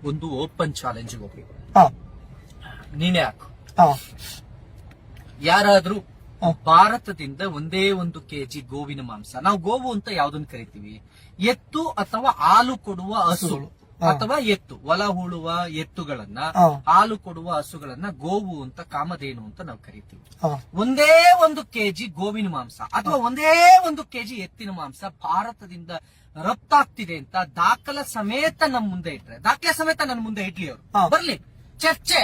ಒಂದು open challenge ಹೋಗಿ ಹಾ ನೀನೇ ಹಾಕು. ಹಾ ಯಾರಾದ್ರೂ ಭಾರತದಿಂದ ಒಂದೇ 1 kg ಗೋವಿನ ಮಾಂಸ, ನಾವು ಗೋವು ಅಂತ ಯಾವ್ದನ್ನ ಕರಿತೀವಿ, ಎತ್ತು ಅಥವಾ ಹಾಲು ಕೊಡುವ ಹಸು ಅಥವಾ ಎತ್ತು, ಒಲ ಹೂಳುವ ಎತ್ತುಗಳನ್ನ, ಹಾಲು ಕೊಡುವ ಹಸುಗಳನ್ನ ಗೋವು ಅಂತ, ಕಾಮಧೇನು ಅಂತ ನಾವು ಕರಿತೀವಿ. ಒಂದೇ 1 kg ಗೋವಿನ ಮಾಂಸ ಅಥವಾ ಒಂದೇ 1 kg ಎತ್ತಿನ ಮಾಂಸ ಭಾರತದಿಂದ ರಫ್ತಾಗ್ತಿದೆ ಅಂತ ದಾಖಲೆ ಸಮೇತ ನಮ್ಮ ಮುಂದೆ ಇಟ್ರೆ, ದಾಖಲೆ ಸಮೇತ ನನ್ನ ಮುಂದೆ ಇಡ್ಲಿ, ಅವರು ಬರ್ಲಿ, ಚರ್ಚೆ,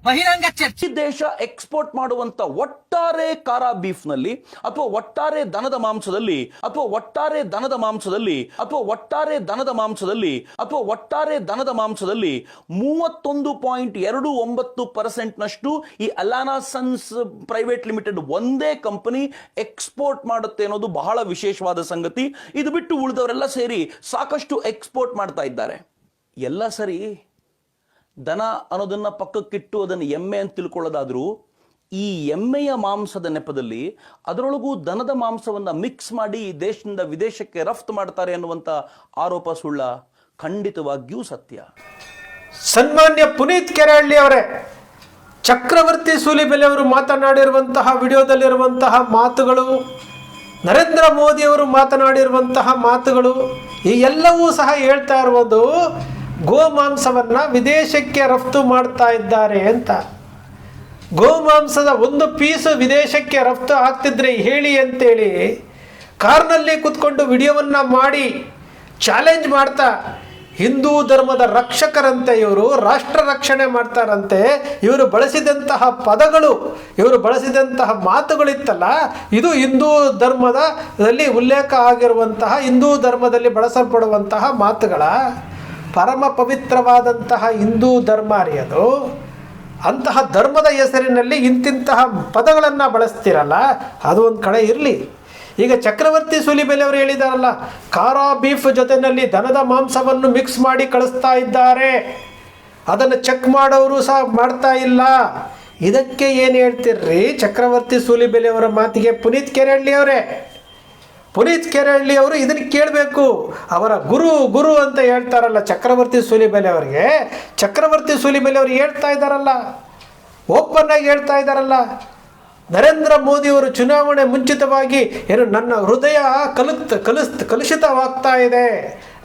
ಬಹಿರಂಗ ಚರ್ಚೆ. ದೇಶ ಎಕ್ಸ್ಪೋರ್ಟ್ ಮಾಡುವಂತ ಒಟ್ಟಾರೆ ಖಾರ ಬೀಫ್ ನಲ್ಲಿ ಅಥವಾ ಒಟ್ಟಾರೆ ದನದ ಮಾಂಸದಲ್ಲಿ ಅಥವಾ ಒಟ್ಟಾರೆ ದನದ ಮಾಂಸದಲ್ಲಿ ಅಥವಾ ಒಟ್ಟಾರೆ ದನದ ಮಾಂಸದಲ್ಲಿ ಅಥವಾ ಒಟ್ಟಾರೆ ದನದ ಮಾಂಸದಲ್ಲಿ 31.29% ನಷ್ಟು ಈ ಅಲಾನಾ ಸನ್ಸ್ ಪ್ರೈವೇಟ್ ಲಿಮಿಟೆಡ್ ಒಂದೇ ಕಂಪನಿ ಎಕ್ಸ್ಪೋರ್ಟ್ ಮಾಡುತ್ತೆ ಅನ್ನೋದು ಬಹಳ ವಿಶೇಷವಾದ ಸಂಗತಿ. ಇದು ಬಿಟ್ಟು ಉಳಿದವರೆಲ್ಲ ಸೇರಿ ಸಾಕಷ್ಟು ಎಕ್ಸ್ಪೋರ್ಟ್ ಮಾಡ್ತಾ ಇದ್ದಾರೆ. ಎಲ್ಲ ಸರಿ, ದನ ಅನ್ನೋದನ್ನ ಪಕ್ಕಕ್ಕಿಟ್ಟು ಅದನ್ನು ಎಮ್ಮೆ ಅಂತ ತಿಳ್ಕೊಳ್ಳೋದಾದ್ರೂ ಈ ಎಮ್ಮೆಯ ಮಾಂಸದ ನೆಪದಲ್ಲಿ ಅದರೊಳಗೂ ದನದ ಮಾಂಸವನ್ನ ಮಿಕ್ಸ್ ಮಾಡಿ ದೇಶದಿಂದ ವಿದೇಶಕ್ಕೆ ರಫ್ತು ಮಾಡ್ತಾರೆ ಅನ್ನುವಂಥ ಆರೋಪ ಸುಳ್ಳ? ಖಂಡಿತವಾಗಿಯೂ ಸತ್ಯ. ಸನ್ಮಾನ್ಯ ಪುನೀತ್ ಕೆರೆಹಳ್ಳಿ ಅವರೇ, ಚಕ್ರವರ್ತಿ ಸೂಲಿಬೆಲೆ ಅವರು ಮಾತನಾಡಿರುವಂತಹ ವಿಡಿಯೋದಲ್ಲಿರುವಂತಹ ಮಾತುಗಳು, ನರೇಂದ್ರ ಮೋದಿ ಅವರು ಮಾತನಾಡಿರುವಂತಹ ಮಾತುಗಳು, ಈ ಎಲ್ಲವೂ ಸಹ ಹೇಳ್ತಾ ಇರುವುದು ಗೋಮಾಂಸವನ್ನು ವಿದೇಶಕ್ಕೆ ರಫ್ತು ಮಾಡ್ತಾ ಇದ್ದಾರೆ ಅಂತ. ಗೋಮಾಂಸದ 1 ಪೀಸು ವಿದೇಶಕ್ಕೆ ರಫ್ತು ಆಗ್ತಿದ್ರೆ ಹೇಳಿ ಅಂತೇಳಿ ಕಾರ್ನಲ್ಲಿ ಕೂತ್ಕೊಂಡು ವಿಡಿಯೋವನ್ನು ಮಾಡಿ ಚಾಲೆಂಜ್ ಮಾಡ್ತಾ, ಹಿಂದೂ ಧರ್ಮದ ರಕ್ಷಕರಂತೆ ಇವರು, ರಾಷ್ಟ್ರ ರಕ್ಷಣೆ ಮಾಡ್ತಾರಂತೆ, ಇವರು ಬಳಸಿದಂತಹ ಪದಗಳು, ಇವರು ಬಳಸಿದಂತಹ ಮಾತುಗಳಿತ್ತಲ್ಲ, ಇದು ಹಿಂದೂ ಧರ್ಮದಲ್ಲಿ ಉಲ್ಲೇಖ ಆಗಿರುವಂತಹ, ಹಿಂದೂ ಧರ್ಮದಲ್ಲಿ ಬಳಸಲ್ಪಡುವಂತಹ ಮಾತುಗಳ, ಪರಮ ಪವಿತ್ರವಾದಂತಹ ಹಿಂದೂ ಧರ್ಮ ಅದು. ಅಂತಹ ಧರ್ಮದ ಹೆಸರಿನಲ್ಲಿ ಇಂತಿಂತಹ ಪದಗಳನ್ನು ಬಳಸ್ತಿರಲ್ಲ, ಅದು ಒಂದು ಕಡೆ ಇರಲಿ. ಈಗ ಚಕ್ರವರ್ತಿ ಸೂಲಿಬೆಲೆ ಅವರು ಹೇಳಿದಾರಲ್ಲ, ಖಾರ ಬೀಫ್ ಜೊತೆಯಲ್ಲಿ ದನದ ಮಾಂಸವನ್ನು ಮಿಕ್ಸ್ ಮಾಡಿ ಕಳಿಸ್ತಾ ಇದ್ದಾರೆ, ಅದನ್ನು ಚೆಕ್ ಮಾಡೋರು ಸಹ ಮಾಡ್ತಾ ಇಲ್ಲ. ಇದಕ್ಕೆ ಏನು ಹೇಳ್ತಿರ್ರಿ ಚಕ್ರವರ್ತಿ ಸೂಲಿಬೆಲೆ ಅವರ ಮಾತಿಗೆ? ಪುನೀತ್ ಕೆರೆಹಳ್ಳಿ ಅವರೇ, ಪುನೀತ್ ಕೆರೆಹಳ್ಳಿ ಅವರು ಇದನ್ನು ಕೇಳಬೇಕು. ಅವರ ಗುರು ಅಂತ ಹೇಳ್ತಾರಲ್ಲ ಚಕ್ರವರ್ತಿ ಸೂಲಿಬೆಲೆ ಅವರಿಗೆ, ಚಕ್ರವರ್ತಿ ಸೂಲಿಬೆಲೆ ಅವರು ಹೇಳ್ತಾ ಇದ್ದಾರಲ್ಲ, ಓಪನ್ ಆಗಿ ಹೇಳ್ತಾ ಇದ್ದಾರಲ್ಲ, ನರೇಂದ್ರ ಮೋದಿ ಅವರು ಚುನಾವಣೆ ಮುಂಚಿತವಾಗಿ ಏನು ನನ್ನ ಹೃದಯ ಕಲುಷಿತವಾಗ್ತಾ ಇದೆ,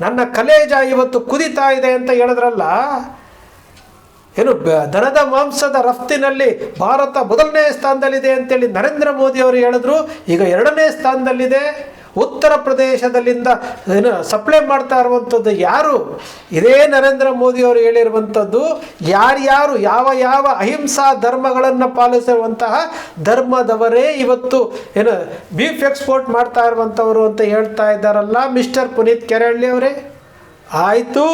ನನ್ನ ಕಲೇಜ ಇವತ್ತು ಕುದಿತಾ ಇದೆ ಅಂತ ಹೇಳಿದ್ರಲ್ಲ. ಏನು ದನದ ಮಾಂಸದ ರಫ್ತಿನಲ್ಲಿ ಭಾರತ 1ನೇ ಸ್ಥಾನದಲ್ಲಿದೆ ಅಂತೇಳಿ ನರೇಂದ್ರ ಮೋದಿ ಅವರು ಹೇಳಿದ್ರು. ಈಗ 2ನೇ ಸ್ಥಾನದಲ್ಲಿದೆ. ಉತ್ತರ ಪ್ರದೇಶದಲ್ಲಿಂದ ಏನು ಸಪ್ಲೈ ಮಾಡ್ತಾ ಇರುವಂಥದ್ದು ಯಾರು? ಇದೇ ನರೇಂದ್ರ ಮೋದಿ ಅವರು ಹೇಳಿರುವಂಥದ್ದು. ಯಾರ್ಯಾರು ಯಾವ ಅಹಿಂಸಾ ಧರ್ಮಗಳನ್ನು ಪಾಲಿಸಿರುವಂತಹ ಧರ್ಮದವರೇ ಇವತ್ತು ಏನು ಬೀಫ್ ಎಕ್ಸ್ಪೋರ್ಟ್ ಮಾಡ್ತಾ ಇರುವಂಥವರು ಅಂತ ಹೇಳ್ತಾ ಇದ್ದಾರಲ್ಲ ಮಿಸ್ಟರ್ ಪುನೀತ್ ಕೆರೆಹಳ್ಳಿ ಅವರೇ. ಆಯಿತು,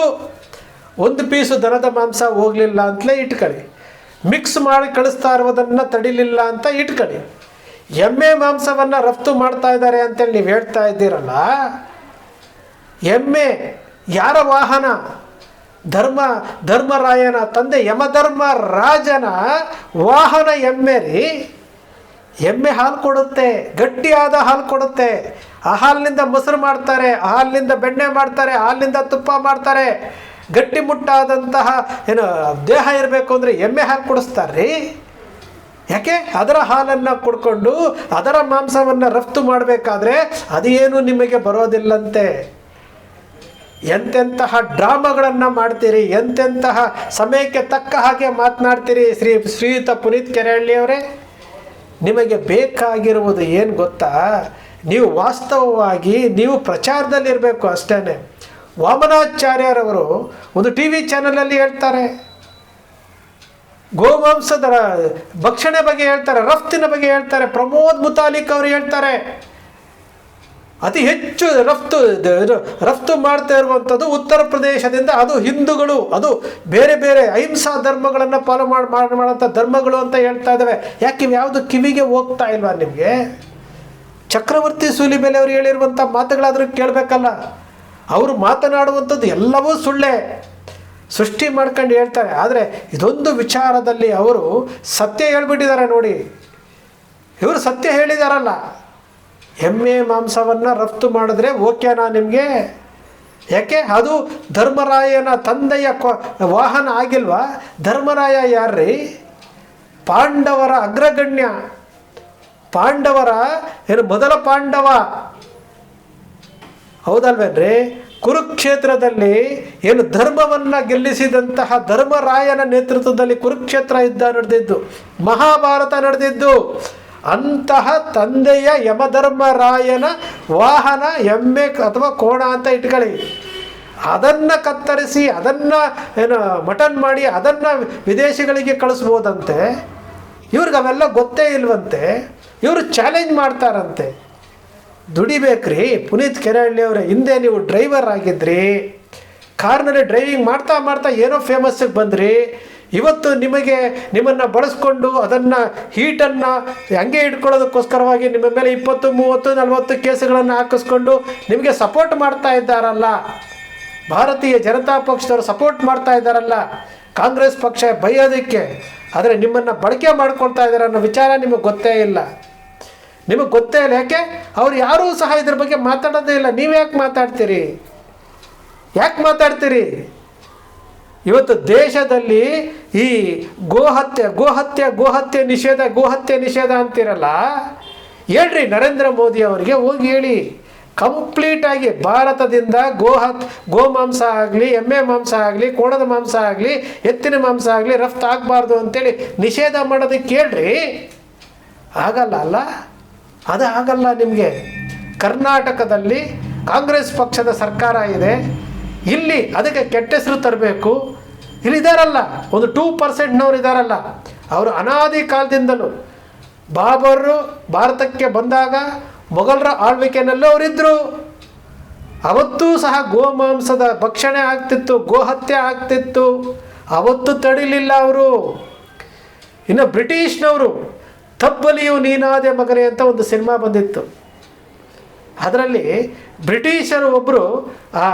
1 ಪೀಸು ದನದ ಮಾಂಸ ಹೋಗಲಿಲ್ಲ ಅಂತಲೇ ಇಟ್ಕೊಳ್ಳಿ, ಮಿಕ್ಸ್ ಮಾಡಿ ಕಳಿಸ್ತಾ ಇರೋದನ್ನು ತಡಿಲಿಲ್ಲ ಅಂತ ಇಟ್ಕೊಳ್ಳಿ, ಎಮ್ಮೆ ಮಾಂಸವನ್ನು ರಫ್ತು ಮಾಡ್ತಾ ಇದ್ದಾರೆ ಅಂತೇಳಿ ನೀವು ಹೇಳ್ತಾ ಇದ್ದೀರಲ್ಲ. ಎಮ್ಮೆ ಯಾರ ವಾಹನ? ಧರ್ಮರಾಯನ ತಂದೆ ಯಮಧರ್ಮ ರಾಜನ ವಾಹನ ಎಮ್ಮೆ ರೀ. ಎಮ್ಮೆ ಹಾಲು ಕೊಡುತ್ತೆ, ಗಟ್ಟಿಯಾದ ಹಾಲು ಕೊಡುತ್ತೆ. ಆ ಹಾಲಿನಿಂದ ಮೊಸರು ಮಾಡ್ತಾರೆ, ಆ ಹಾಲಿನಿಂದ ಬೆಣ್ಣೆ ಮಾಡ್ತಾರೆ, ಹಾಲಿನಿಂದ ತುಪ್ಪ ಮಾಡ್ತಾರೆ. ಗಟ್ಟಿಮುಟ್ಟಾದಂತಹ ಏನು ದೇಹ ಇರಬೇಕು ಅಂದರೆ ಎಮ್ಮೆ ಹಾಲು ಕೊಡಿಸ್ತಾರ್ರಿ. ಯಾಕೆ? ಅದರ ಹಾಲನ್ನು ಕುಡ್ಕೊಂಡು ಅದರ ಮಾಂಸವನ್ನು ರಫ್ತು ಮಾಡಬೇಕಾದ್ರೆ ಅದೇನು ನಿಮಗೆ ಬರೋದಿಲ್ಲಂತೆ. ಎಂತೆಂತಹ ಡ್ರಾಮಾಗಳನ್ನು ಮಾಡ್ತೀರಿ, ಎಂತೆಂತಹ ಸಮಯಕ್ಕೆ ತಕ್ಕ ಹಾಗೆ ಮಾತನಾಡ್ತೀರಿ ಶ್ರೀಯುತ ಪುನೀತ್ ಕೆರೆಹಳ್ಳಿ ಅವರೇ. ನಿಮಗೆ ಬೇಕಾಗಿರುವುದು ಏನು ಗೊತ್ತಾ? ನೀವು ವಾಸ್ತವವಾಗಿ ನೀವು ಪ್ರಚಾರದಲ್ಲಿರಬೇಕು ಅಷ್ಟೇ. ವಾಮನಾಚಾರ್ಯರವರು ಒಂದು TV ಚಾನಲಲ್ಲಿ ಹೇಳ್ತಾರೆ, ಗೋಮಾಂಸದ ಭಕ್ಷಣೆ ಬಗ್ಗೆ ಹೇಳ್ತಾರೆ, ರಫ್ತಿನ ಬಗ್ಗೆ ಹೇಳ್ತಾರೆ. ಪ್ರಮೋದ್ ಮುತಾಲಿಕ್ ಅವರು ಹೇಳ್ತಾರೆ, ಅತಿ ಹೆಚ್ಚು ರಫ್ತು ಮಾಡ್ತಾ ಇರುವಂಥದ್ದು ಉತ್ತರ ಪ್ರದೇಶದಿಂದ, ಅದು ಹಿಂದೂಗಳು, ಅದು ಬೇರೆ ಬೇರೆ ಅಹಿಂಸಾ ಧರ್ಮಗಳನ್ನು ಫಾಲೋ ಮಾಡುವಂಥ ಧರ್ಮಗಳು ಅಂತ ಹೇಳ್ತಾ ಇದ್ದಾವೆ. ಯಾಕೆ ಇವ್ಯಾವುದು ಕಿವಿಗೆ ಹೋಗ್ತಾ ಇಲ್ವಾ ನಿಮಗೆ? ಚಕ್ರವರ್ತಿ ಸೂಲಿಬೆಲೆ ಅವರು ಹೇಳಿರುವಂಥ ಮಾತುಗಳಾದರೂ ಕೇಳಬೇಕಲ್ಲ. ಅವರು ಮಾತನಾಡುವಂಥದ್ದು ಎಲ್ಲವೂ ಸುಳ್ಳೆ, ಸೃಷ್ಟಿ ಮಾಡ್ಕೊಂಡು ಹೇಳ್ತಾರೆ. ಆದರೆ ಇದೊಂದು ವಿಚಾರದಲ್ಲಿ ಅವರು ಸತ್ಯ ಹೇಳ್ಬಿಟ್ಟಿದ್ದಾರೆ ನೋಡಿ. ಇವರು ಸತ್ಯ ಹೇಳಿದಾರಲ್ಲ, ಎಮ್ಮೆ ಮಾಂಸವನ್ನು ರಫ್ತು ಮಾಡಿದ್ರೆ ಓಕೆನಾ ನಿಮಗೆ? ಯಾಕೆ ಅದು ಧರ್ಮರಾಯನ ತಂದೆಯ ವಾಹನ ಆಗಿಲ್ವಾ? ಧರ್ಮರಾಯ ಯಾರ್ರೀ? ಪಾಂಡವರ ಅಗ್ರಗಣ್ಯ, ಪಾಂಡವರ ಮೊದಲ ಪಾಂಡವ, ಹೌದಲ್ವೇನ್ರಿ? ಕುರುಕ್ಷೇತ್ರದಲ್ಲಿ ಧರ್ಮವನ್ನು ಗೆಲ್ಲಿಸಿದಂತಹ ಧರ್ಮರಾಯನ ನೇತೃತ್ವದಲ್ಲಿ ಕುರುಕ್ಷೇತ್ರ ಯುದ್ಧ ನಡೆದಿದ್ದು, ಮಹಾಭಾರತ ನಡೆದಿದ್ದು. ಅಂತಹ ತಂದೆಯ ಯಮಧರ್ಮರಾಯನ ವಾಹನ ಎಮ್ಮೆ ಅಥವಾ ಕೋಣ ಅಂತ ಇಟ್ಕೊಳ್ಳಿ, ಅದನ್ನು ಕತ್ತರಿಸಿ ಅದನ್ನು ಮಟನ್ ಮಾಡಿ ಅದನ್ನು ವಿದೇಶಗಳಿಗೆ ಕಳಿಸ್ಬೋದಂತೆ. ಇವ್ರಿಗೆ ಅವೆಲ್ಲ ಗೊತ್ತೇ ಇಲ್ವಂತೆ. ಇವರು ಚಾಲೆಂಜ್ ಮಾಡ್ತಾರಂತೆ. ದುಡಿಬೇಕ್ರಿ ಪುನೀತ್ ಕೆರೆಹಳ್ಳಿ ಅವರೇ. ಹಿಂದೆ ನೀವು ಡ್ರೈವರ್ ಆಗಿದ್ರಿ, ಕಾರ್ನಲ್ಲಿ ಡ್ರೈವಿಂಗ್ ಮಾಡ್ತಾ ಮಾಡ್ತಾ ಏನೋ ಫೇಮಸ್ಸಿಗೆ ಬಂದ್ರಿ. ಇವತ್ತು ನಿಮ್ಮನ್ನು ಬಳಸ್ಕೊಂಡು ಅದನ್ನು ಹೀಟನ್ನು ಹಂಗೆ ಇಟ್ಕೊಳ್ಳೋದಕ್ಕೋಸ್ಕರವಾಗಿ ನಿಮ್ಮ ಮೇಲೆ 20, 30, 40 ಕೇಸುಗಳನ್ನು ಹಾಕಿಸ್ಕೊಂಡು ನಿಮಗೆ ಸಪೋರ್ಟ್ ಮಾಡ್ತಾ ಇದ್ದಾರಲ್ಲ, ಭಾರತೀಯ ಜನತಾ ಪಕ್ಷದವರು ಸಪೋರ್ಟ್ ಮಾಡ್ತಾ ಇದ್ದಾರಲ್ಲ ಕಾಂಗ್ರೆಸ್ ಪಕ್ಷ ಬೈಯೋದಕ್ಕೆ. ಆದರೆ ನಿಮ್ಮನ್ನು ಬಳಕೆ ಮಾಡ್ಕೊಳ್ತಾ ಇದ್ದಾರೆ ಅನ್ನೋ ವಿಚಾರ ನಿಮಗೆ ಗೊತ್ತೇ ಇಲ್ಲ. ನಿಮಗೆ ಗೊತ್ತೇ ಇಲ್ಲ. ಯಾಕೆ? ಅವ್ರು ಯಾರೂ ಸಹ ಇದ್ರ ಬಗ್ಗೆ ಮಾತಾಡೋದೇ ಇಲ್ಲ. ನೀವು ಯಾಕೆ ಮಾತಾಡ್ತೀರಿ? ಯಾಕೆ ಮಾತಾಡ್ತೀರಿ? ಇವತ್ತು ದೇಶದಲ್ಲಿ ಈ ಗೋಹತ್ಯೆ ನಿಷೇಧ ಅಂತಿರಲ್ಲ, ಹೇಳ್ರಿ ನರೇಂದ್ರ ಮೋದಿ ಅವರಿಗೆ ಹೋಗಿ ಹೇಳಿ, ಕಂಪ್ಲೀಟಾಗಿ ಭಾರತದಿಂದ ಗೋಮಾಂಸ ಆಗಲಿ, ಎಮ್ಮೆ ಮಾಂಸ ಆಗಲಿ, ಕೋಣದ ಮಾಂಸ ಆಗಲಿ, ಎತ್ತಿನ ಮಾಂಸ ಆಗಲಿ ರಫ್ತು ಆಗಬಾರ್ದು ಅಂತೇಳಿ ನಿಷೇಧ ಮಾಡೋದಕ್ಕೆ ಹೇಳ್ರಿ. ಆಗಲ್ಲ ಅಲ್ಲ, ಅದು ಆಗಲ್ಲ ನಿಮಗೆ. ಕರ್ನಾಟಕದಲ್ಲಿ ಕಾಂಗ್ರೆಸ್ ಪಕ್ಷದ ಸರ್ಕಾರ ಇದೆ, ಇಲ್ಲಿ ಅದಕ್ಕೆ ಕೆಟ್ಟ ಹೆಸರು ತರಬೇಕು. ಇಲ್ಲಿದ್ದಾರಲ್ಲ ಒಂದು 2% ಇದ್ದಾರಲ್ಲ, ಅವರು ಅನಾದಿ ಕಾಲದಿಂದಲೂ ಬಾಬರು ಭಾರತಕ್ಕೆ ಬಂದಾಗ ಮೊಘಲರ ಆಳ್ವಿಕೆಯಲ್ಲೂ ಅವರಿದ್ದರು. ಅವತ್ತೂ ಸಹ ಗೋಮಾಂಸದ ಭಕ್ಷಣೆ ಆಗ್ತಿತ್ತು, ಗೋಹತ್ಯೆ ಆಗ್ತಿತ್ತು. ಅವತ್ತು ತಡಿಲಿಲ್ಲ ಅವರು. ಇನ್ನು ಬ್ರಿಟಿಷ್ನವರು ತಬ್ಬಲಿಯು ನೀನಾದೆ ಮಗನೇ ಅಂತ ಒಂದು ಸಿನಿಮಾ ಬಂದಿತ್ತು. ಅದರಲ್ಲಿ ಬ್ರಿಟಿಷರು ಒಬ್ಬರು ಆ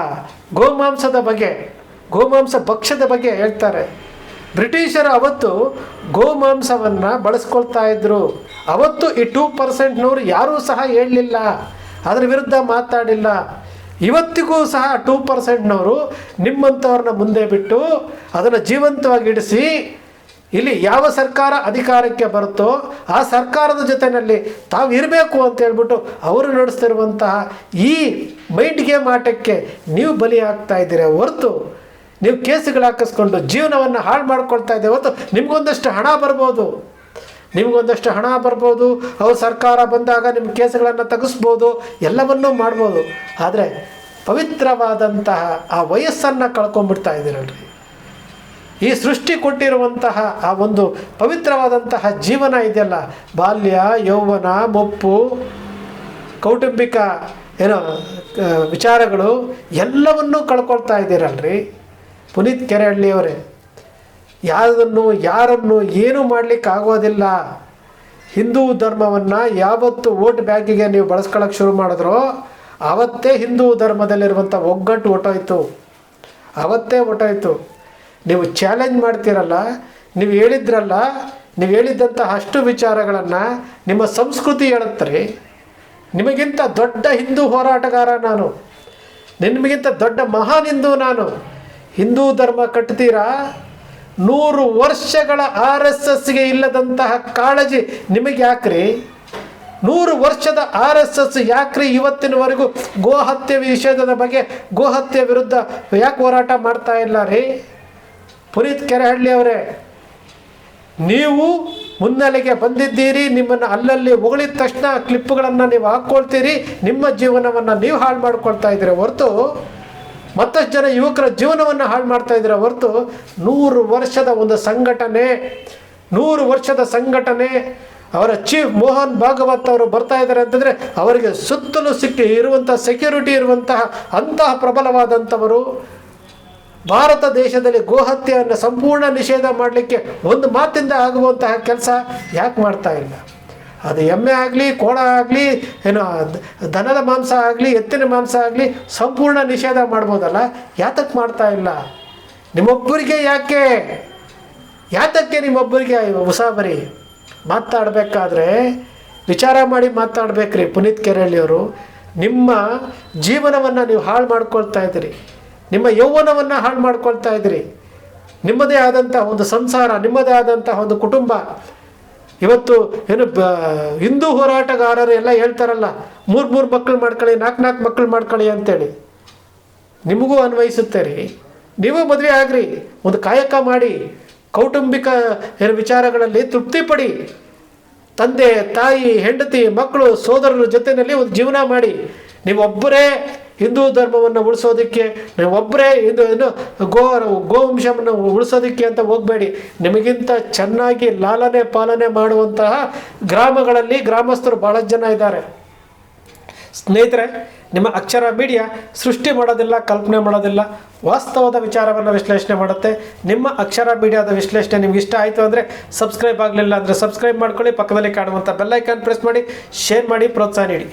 ಗೋಮಾಂಸ ಭಕ್ಷ್ಯದ ಬಗ್ಗೆ ಹೇಳ್ತಾರೆ. ಬ್ರಿಟಿಷರು ಅವತ್ತು ಗೋಮಾಂಸವನ್ನು ಬಳಸ್ಕೊಳ್ತಾ ಇದ್ದರು. ಅವತ್ತು ಈ 2%ನವರು ಯಾರೂ ಸಹ ಹೇಳಲಿಲ್ಲ, ಅದರ ವಿರುದ್ಧ ಮಾತಾಡಿಲ್ಲ. ಇವತ್ತಿಗೂ ಸಹ 2%ನವರು ನಿಮ್ಮಂಥವ್ರನ್ನ ಮುಂದೆ ಬಿಟ್ಟು ಅದನ್ನು ಜೀವಂತವಾಗಿ ಇಡಿಸಿ ಇಲ್ಲಿ ಯಾವ ಸರ್ಕಾರ ಅಧಿಕಾರಕ್ಕೆ ಬರುತ್ತೋ ಆ ಸರ್ಕಾರದ ಜೊತೆಯಲ್ಲಿ ತಾವು ಇರಬೇಕು ಅಂತ ಹೇಳ್ಬಿಟ್ಟು ಅವರು ನಡೆಸ್ತಿರುವಂತಹ ಈ ಮೈಂಡ್ ಗೇಮ್ ಆಟಕ್ಕೆ ನೀವು ಬಲಿ ಆಗ್ತಾ ಇದ್ದೀರಾ ಹೊರತು ನೀವು ಕೇಸುಗಳು ಹಾಕಿಸ್ಕೊಂಡು ಜೀವನವನ್ನು ಹಾಳು ಮಾಡ್ಕೊಳ್ತಾ ಇದ್ದೀವಿ ಹೊರತು ನಿಮಗೊಂದಷ್ಟು ಹಣ ಬರ್ಬೋದು, ಅವ್ರ ಸರ್ಕಾರ ಬಂದಾಗ ನಿಮ್ಮ ಕೇಸುಗಳನ್ನು ತೆಗೆಸ್ಬೋದು, ಎಲ್ಲವನ್ನೂ ಮಾಡ್ಬೋದು. ಆದರೆ ಪವಿತ್ರವಾದಂತಹ ಆ ವಯಸ್ಸನ್ನು ಕಳ್ಕೊಂಡ್ಬಿಡ್ತಾ ಇದ್ದೀರಲ್ರಿ. ಈ ಸೃಷ್ಟಿ ಕೊಟ್ಟಿರುವಂತಹ ಆ ಒಂದು ಪವಿತ್ರವಾದಂತಹ ಜೀವನ ಇದೆಯಲ್ಲ, ಬಾಲ್ಯ, ಯೌವನ, ಮುಪ್ಪು, ಕೌಟುಂಬಿಕ ವಿಚಾರಗಳು ಎಲ್ಲವನ್ನೂ ಕಳ್ಕೊಳ್ತಾ ಇದ್ದೀರಲ್ರಿ. ಪುನೀತ್ ಕೆರೆಹಳ್ಳಿಯವರೇ, ಯಾರನ್ನು ಏನೂ ಮಾಡಲಿಕ್ಕೆ ಆಗೋದಿಲ್ಲ. ಹಿಂದೂ ಧರ್ಮವನ್ನು ಯಾವತ್ತು ವೋಟ್ ಬ್ಯಾಂಕಿಗೆ ನೀವು ಬಳಸ್ಕೊಳ್ಳೋಕೆ ಶುರು ಮಾಡಿದ್ರೋ ಆವತ್ತೇ ಹಿಂದೂ ಧರ್ಮದಲ್ಲಿರುವಂಥ ಒಗ್ಗಟ್ಟು ಹೊಟ್ಟೋಯ್ತು. ನೀವು ಚಾಲೆಂಜ್ ಮಾಡ್ತೀರಲ್ಲ, ನೀವು ಹೇಳಿದ್ದಂಥ ಅಷ್ಟು ವಿಚಾರಗಳನ್ನು ನಿಮ್ಮ ಸಂಸ್ಕೃತಿ ಹೇಳುತ್ತಾರೆ. ನಿಮಗಿಂತ ದೊಡ್ಡ ಹಿಂದೂ ಹೋರಾಟಗಾರ ನಾನು, ನಿಮಗಿಂತ ದೊಡ್ಡ ಮಹಾನ್ ಹಿಂದೂ ನಾನು. ಹಿಂದೂ ಧರ್ಮ ಕಟ್ತೀರಾ? 100 ವರ್ಷಗಳ RSSಗೆ ಇಲ್ಲದಂತಹ ಕಾಳಜಿ ನಿಮಗೆ ಯಾಕ್ರಿ? 100 ವರ್ಷದ RSS ಯಾಕ್ರಿ ಇವತ್ತಿನವರೆಗೂ ಗೋಹತ್ಯೆ ನಿಷೇಧದ ಬಗ್ಗೆ, ಗೋಹತ್ಯೆ ವಿರುದ್ಧ ಯಾಕೆ ಹೋರಾಟ ಮಾಡ್ತಾ ಇಲ್ಲ ರೀ? ಪುನೀತ್ ಕೆರೆಹಳ್ಳಿ ಅವರೇ, ನೀವು ಮುನ್ನೆಲೆಗೆ ಬಂದಿದ್ದೀರಿ. ನಿಮ್ಮನ್ನು ಅಲ್ಲಲ್ಲಿ ಹೊಗಳಿದ ತಕ್ಷಣ ಕ್ಲಿಪ್ಗಳನ್ನು ನೀವು ಹಾಕ್ಕೊಳ್ತೀರಿ. ನಿಮ್ಮ ಜೀವನವನ್ನು ನೀವು ಹಾಳು ಮಾಡ್ಕೊಳ್ತಾ ಇದ್ದೀರ ಹೊರತು ಮತ್ತಷ್ಟು ಜನ ಯುವಕರ ಜೀವನವನ್ನು ಹಾಳು ಮಾಡ್ತಾ ಇದ್ದೀರ ಹೊರತು 100 ವರ್ಷದ ಒಂದು ಸಂಘಟನೆ, 100 ವರ್ಷದ ಸಂಘಟನೆ, ಅವರ ಚೀಫ್ ಮೋಹನ್ ಭಾಗವತ್ ಅವರು ಬರ್ತಾ ಇದ್ದಾರೆ ಅಂತಂದರೆ ಅವರಿಗೆ ಸುತ್ತಲೂ ಇರುವಂಥ ಸೆಕ್ಯೂರಿಟಿ ಇರುವಂತಹ ಅಂತಹ ಪ್ರಬಲವಾದಂಥವರು. ಭಾರತ ದೇಶದಲ್ಲಿ ಗೋಹತ್ಯೆಯನ್ನು ಸಂಪೂರ್ಣ ನಿಷೇಧ ಮಾಡಲಿಕ್ಕೆ ಒಂದು ಮಾತಿಂದ ಆಗುವಂತಹ ಕೆಲಸ ಯಾಕೆ ಮಾಡ್ತಾ ಇಲ್ಲ? ಅದು ಎಮ್ಮೆ ಆಗಲಿ, ಕೋಣ ಆಗಲಿ, ದನದ ಮಾಂಸ ಆಗಲಿ, ಎತ್ತಿನ ಮಾಂಸ ಆಗಲಿ ಸಂಪೂರ್ಣ ನಿಷೇಧ ಮಾಡ್ಬೋದಲ್ಲ, ಯಾತಕ್ಕೆ ಮಾಡ್ತಾ ಇಲ್ಲ? ನಿಮ್ಮೊಬ್ಬರಿಗೆ ಯಾತಕ್ಕೆ ನಿಮ್ಮೊಬ್ಬರಿಗೆ ಮಾತಾಡಬೇಕಾದ್ರೆ ವಿಚಾರ ಮಾಡಿ ಮಾತಾಡ್ಬೇಕ್ರಿ ಪುನೀತ್ ಕೆರೆಹಳ್ಳಿಯವರು. ನಿಮ್ಮ ಜೀವನವನ್ನು ನೀವು ಹಾಳು ಮಾಡ್ಕೊಳ್ತಾ ಇದ್ದೀರಿ, ನಿಮ್ಮ ಯೌವನವನ್ನು ಹಾಳು ಮಾಡ್ಕೊಳ್ತಾ ಇದ್ದೀರಿ. ನಿಮ್ಮದೇ ಆದಂಥ ಒಂದು ಸಂಸಾರ, ನಿಮ್ಮದೇ ಆದಂಥ ಒಂದು ಕುಟುಂಬ. ಇವತ್ತು ಏನು ಹಿಂದೂ ಹೋರಾಟಗಾರರು ಎಲ್ಲ ಹೇಳ್ತಾರಲ್ಲ, 3 ಮಕ್ಕಳು ಮಾಡ್ಕೊಳ್ಳಿ, 4 ಮಕ್ಕಳು ಮಾಡ್ಕೊಳ್ಳಿ ಅಂತೇಳಿ. ನಿಮಗೂ ಅನ್ವಯಿಸುತ್ತೆ ರೀ. ನೀವು ಮದುವೆ ಆಗ್ರಿ, ಒಂದು ಕಾಯಕ ಮಾಡಿ, ಕೌಟುಂಬಿಕ ವಿಚಾರಗಳಲ್ಲಿ ತೃಪ್ತಿ ಪಡಿ. ತಂದೆ ತಾಯಿ ಹೆಂಡತಿ ಮಕ್ಕಳು ಸೋದರರ ಜೊತೆಯಲ್ಲಿ ಒಂದು ಜೀವನ ಮಾಡಿ. ನೀವೊಬ್ಬರೇ ಹಿಂದೂ ಧರ್ಮವನ್ನು ಉಳಿಸೋದಕ್ಕೆ, ನೀವೊಬ್ಬರೇ ಗೋವಂಶವನ್ನು ಉಳಿಸೋದಕ್ಕೆ ಅಂತ ಹೋಗಬೇಡಿ. ನಿಮಗಿಂತ ಚೆನ್ನಾಗಿ ಲಾಲನೆ ಪಾಲನೆ ಮಾಡುವಂತಹ ಗ್ರಾಮಗಳಲ್ಲಿ ಗ್ರಾಮಸ್ಥರು ಭಾಳ ಜನ ಇದ್ದಾರೆ. ಸ್ನೇಹಿತರೆ, ನಿಮ್ಮ ಅಕ್ಷರ ಮೀಡಿಯಾ ಸೃಷ್ಟಿ ಮಾಡೋದಿಲ್ಲ, ಕಲ್ಪನೆ ಮಾಡೋದಿಲ್ಲ, ವಾಸ್ತವದ ವಿಚಾರವನ್ನು ವಿಶ್ಲೇಷಣೆ ಮಾಡುತ್ತೆ. ನಿಮ್ಮ ಅಕ್ಷರ ಮೀಡಿಯಾದ ವಿಶ್ಲೇಷಣೆ ನಿಮ್ಗೆ ಇಷ್ಟ ಆಯಿತು ಅಂದರೆ ಸಬ್ಸ್ಕ್ರೈಬ್ ಆಗಲಿಲ್ಲ ಅಂದರೆ ಸಬ್ಸ್ಕ್ರೈಬ್ ಮಾಡ್ಕೊಳ್ಳಿ. ಪಕ್ಕದಲ್ಲಿ ಕಾಣುವಂಥ ಬೆಲ್ ಐಕಾನ್ ಪ್ರೆಸ್ ಮಾಡಿ, ಶೇರ್ ಮಾಡಿ, ಪ್ರೋತ್ಸಾಹ ನೀಡಿ.